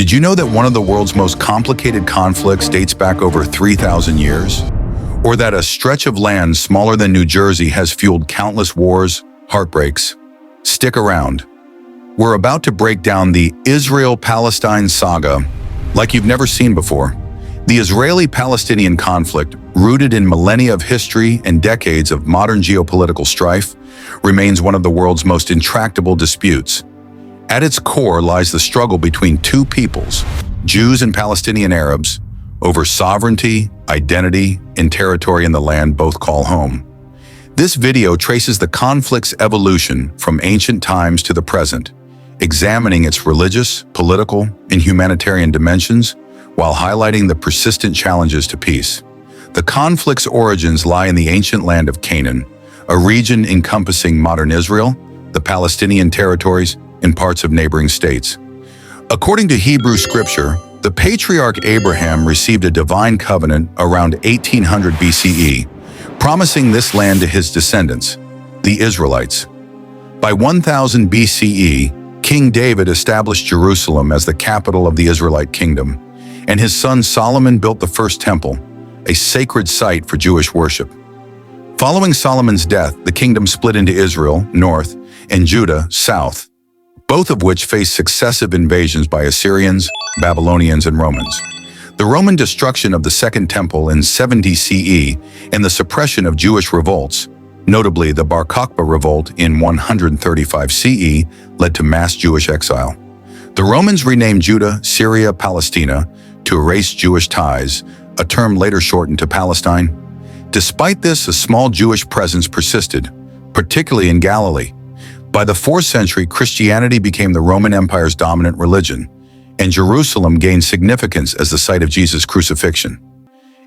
Did you know that one of the world's most complicated conflicts dates back over 3,000 years? Or that a stretch of land smaller than New Jersey has fueled countless wars, heartbreaks? Stick around. We're about to break down the Israel-Palestine saga like you've never seen before. The Israeli-Palestinian conflict, rooted in millennia of history and decades of modern geopolitical strife, remains one of the world's most intractable disputes. At its core lies the struggle between two peoples, Jews and Palestinian Arabs, over sovereignty, identity, and territory in the land both call home. This video traces the conflict's evolution from ancient times to the present, examining its religious, political, and humanitarian dimensions while highlighting the persistent challenges to peace. The conflict's origins lie in the ancient land of Canaan, a region encompassing modern Israel, the Palestinian territories, and parts of neighboring states. According to Hebrew scripture, the patriarch Abraham received a divine covenant around 1800 BCE, promising this land to his descendants, the Israelites. By 1000 BCE, King David established Jerusalem as the capital of the Israelite kingdom, and his son Solomon built the first temple, a sacred site for Jewish worship. Following Solomon's death, the kingdom split into Israel, north, and Judah, south, both of which faced successive invasions by Assyrians, Babylonians, and Romans. The Roman destruction of the Second Temple in 70 CE and the suppression of Jewish revolts, notably the Bar Kokhba revolt in 135 CE, led to mass Jewish exile. The Romans renamed Judah Syria-Palestina to erase Jewish ties, a term later shortened to Palestine. Despite this, a small Jewish presence persisted, particularly in Galilee. By the 4th century, Christianity became the Roman Empire's dominant religion, and Jerusalem gained significance as the site of Jesus' crucifixion.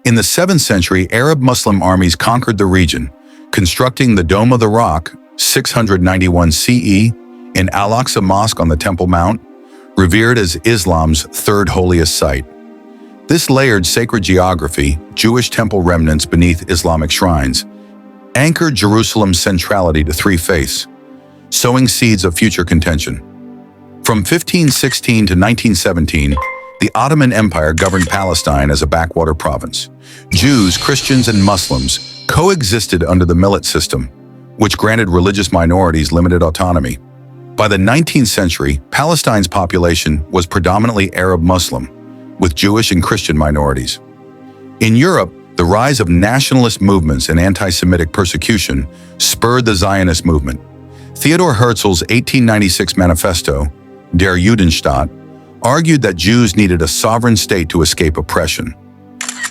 In the 7th century, Arab Muslim armies conquered the region, constructing the Dome of the Rock, 691 CE, and Al-Aqsa Mosque on the Temple Mount, revered as Islam's third holiest site. This layered sacred geography, Jewish temple remnants beneath Islamic shrines, anchored Jerusalem's centrality to three faiths, sowing seeds of future contention. From 1516 to 1917, the Ottoman Empire governed Palestine as a backwater province. Jews, Christians, and Muslims coexisted under the millet system, which granted religious minorities limited autonomy. By the 19th century, Palestine's population was predominantly Arab Muslim, with Jewish and Christian minorities. In Europe, the rise of nationalist movements and anti-Semitic persecution spurred the Zionist movement. Theodor Herzl's 1896 manifesto, Der Judenstaat, argued that Jews needed a sovereign state to escape oppression.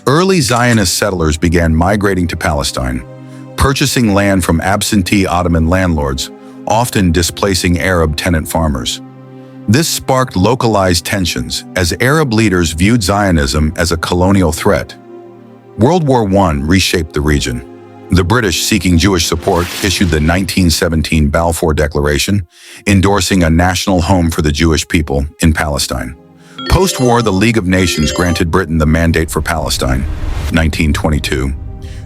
Early Zionist settlers began migrating to Palestine, purchasing land from absentee Ottoman landlords, often displacing Arab tenant farmers. This sparked localized tensions as Arab leaders viewed Zionism as a colonial threat. World War I reshaped the region. The British, seeking Jewish support, issued the 1917 Balfour Declaration, endorsing a national home for the Jewish people in Palestine. Post-war, the League of Nations granted Britain the Mandate for Palestine, 1922,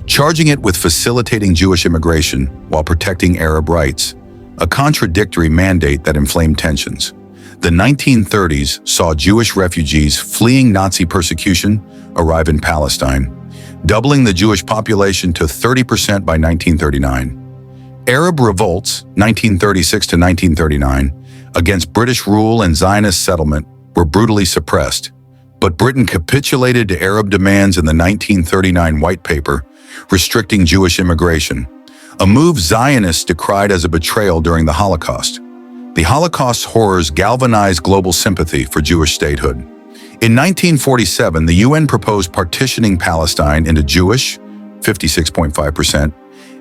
charging it with facilitating Jewish immigration while protecting Arab rights, a contradictory mandate that inflamed tensions. The 1930s saw Jewish refugees fleeing Nazi persecution arrive in Palestine, doubling the Jewish population to 30% by 1939. Arab revolts, 1936 to 1939, against British rule and Zionist settlement were brutally suppressed, but Britain capitulated to Arab demands in the 1939 White Paper, restricting Jewish immigration, a move Zionists decried as a betrayal during the Holocaust. The Holocaust's horrors galvanized global sympathy for Jewish statehood. In 1947, the UN proposed partitioning Palestine into Jewish, 56.5%,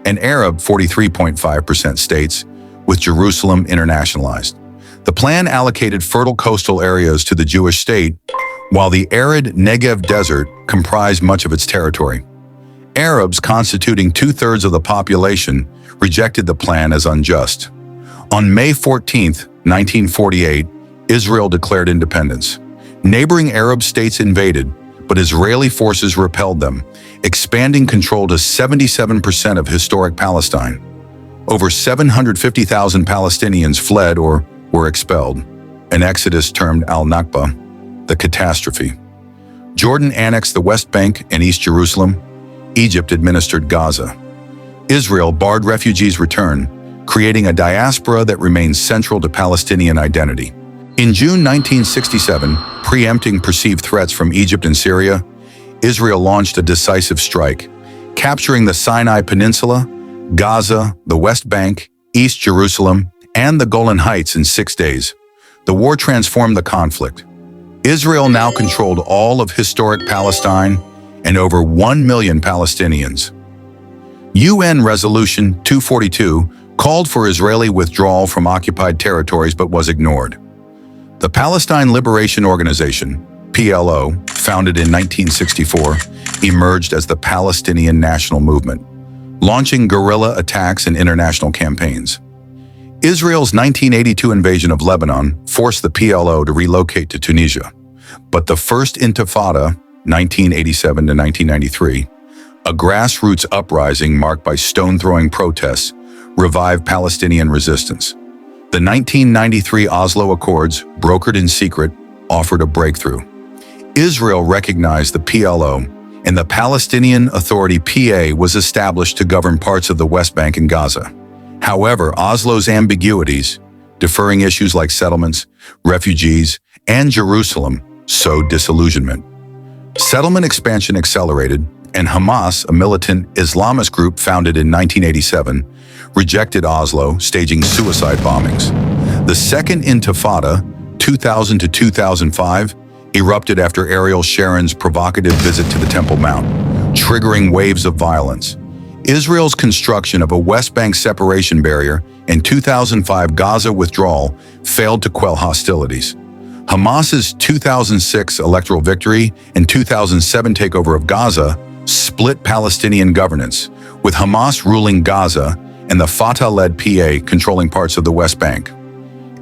and Arab, 43.5% states, with Jerusalem internationalized. The plan allocated fertile coastal areas to the Jewish state, while the arid Negev desert comprised much of its territory. Arabs, constituting 2/3 of the population, rejected the plan as unjust. On May 14, 1948, Israel declared independence. Neighboring Arab states invaded, but Israeli forces repelled them, expanding control to 77% of historic Palestine. Over 750,000 Palestinians fled or were expelled, an exodus termed al-Nakba. The catastrophe. Jordan annexed the West Bank and East Jerusalem. Egypt administered Gaza. Israel barred refugees' return, creating a diaspora that remains central to Palestinian identity. In June 1967, preempting perceived threats from Egypt and Syria, Israel launched a decisive strike, capturing the Sinai Peninsula, Gaza, the West Bank, East Jerusalem, and the Golan Heights in 6 days. The war transformed the conflict. Israel now controlled all of historic Palestine and over 1 million Palestinians. UN Resolution 242 called for Israeli withdrawal from occupied territories but was ignored. The Palestine Liberation Organization, PLO, founded in 1964, emerged as the Palestinian National Movement, launching guerrilla attacks and international campaigns. Israel's 1982 invasion of Lebanon forced the PLO to relocate to Tunisia. But the First Intifada, 1987 to 1993, a grassroots uprising marked by stone-throwing protests, revived Palestinian resistance. The 1993 Oslo Accords, brokered in secret, offered a breakthrough. Israel recognized the PLO, and the Palestinian Authority PA was established to govern parts of the West Bank and Gaza. However, Oslo's ambiguities, deferring issues like settlements, refugees, and Jerusalem, sowed disillusionment. Settlement expansion accelerated, and Hamas, a militant Islamist group founded in 1987, rejected Oslo, staging suicide bombings. The Second Intifada, 2000 to 2005, erupted after Ariel Sharon's provocative visit to the Temple Mount, triggering waves of violence. Israel's construction of a West Bank separation barrier and 2005 Gaza withdrawal failed to quell hostilities. Hamas's 2006 electoral victory and 2007 takeover of Gaza split Palestinian governance, with Hamas ruling Gaza and the Fatah-led PA controlling parts of the West Bank.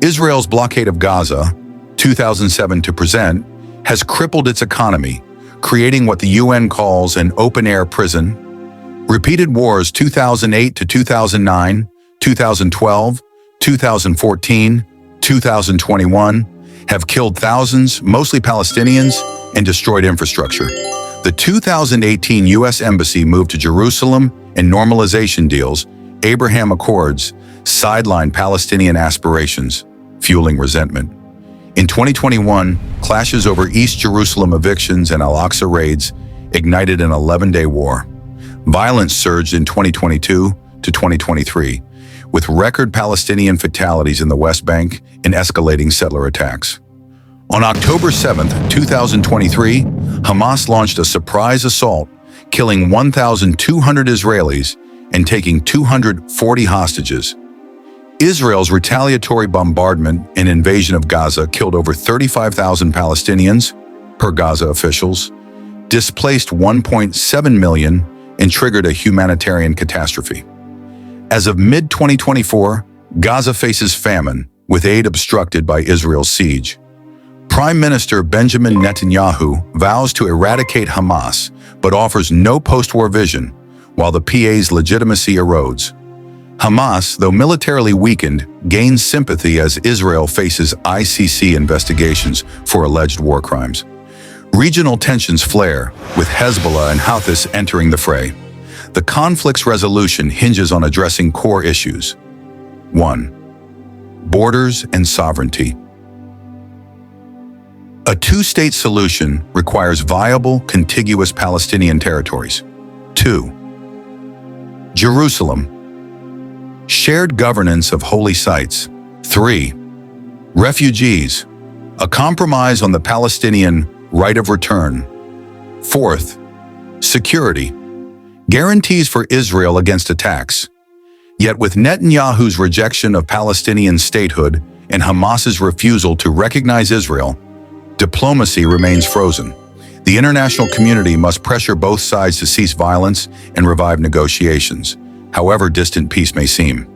Israel's blockade of Gaza, 2007 to present, has crippled its economy, creating what the UN calls an open-air prison. Repeated wars 2008 to 2009, 2012, 2014, 2021 have killed thousands, mostly Palestinians, and destroyed infrastructure. The 2018 U.S. Embassy moved to Jerusalem and normalization deals, Abraham Accords, sidelined Palestinian aspirations, fueling resentment. In 2021, clashes over East Jerusalem evictions and Al-Aqsa raids ignited an 11-day war. Violence surged in 2022 to 2023, with record Palestinian fatalities in the West Bank and escalating settler attacks. On October 7, 2023, Hamas launched a surprise assault, killing 1,200 Israelis and taking 240 hostages. Israel's retaliatory bombardment and invasion of Gaza killed over 35,000 Palestinians, per Gaza officials, displaced 1.7 million, and triggered a humanitarian catastrophe. As of mid-2024, Gaza faces famine, with aid obstructed by Israel's siege. Prime Minister Benjamin Netanyahu vows to eradicate Hamas, but offers no post-war vision, while the PA's legitimacy erodes. Hamas, though militarily weakened, gains sympathy as Israel faces ICC investigations for alleged war crimes. Regional tensions flare, with Hezbollah and Houthis entering the fray. The conflict's resolution hinges on addressing core issues. 1. Borders and sovereignty. A two-state solution requires viable, contiguous Palestinian territories. 2. Jerusalem. Shared governance of holy sites. 3. Refugees. A compromise on the Palestinian right of return. 4th. Security. Guarantees for Israel against attacks. Yet with Netanyahu's rejection of Palestinian statehood and Hamas's refusal to recognize Israel, diplomacy remains frozen. The international community must pressure both sides to cease violence and revive negotiations, however distant peace may seem.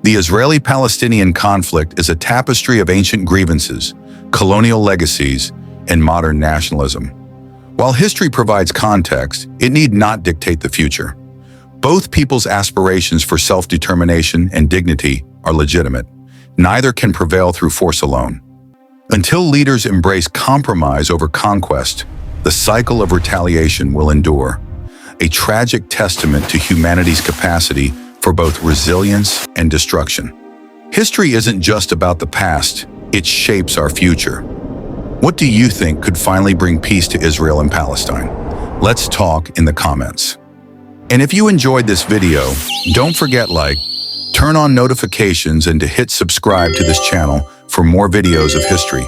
The Israeli-Palestinian conflict is a tapestry of ancient grievances, colonial legacies, and modern nationalism. While history provides context, it need not dictate the future. Both people's aspirations for self-determination and dignity are legitimate. Neither can prevail through force alone. Until leaders embrace compromise over conquest, the cycle of retaliation will endure, a tragic testament to humanity's capacity for both resilience and destruction. History isn't just about the past, it shapes our future. What do you think could finally bring peace to Israel and Palestine? Let's talk in the comments. And if you enjoyed this video, don't forget turn on notifications and to hit subscribe to this channel for more videos of history.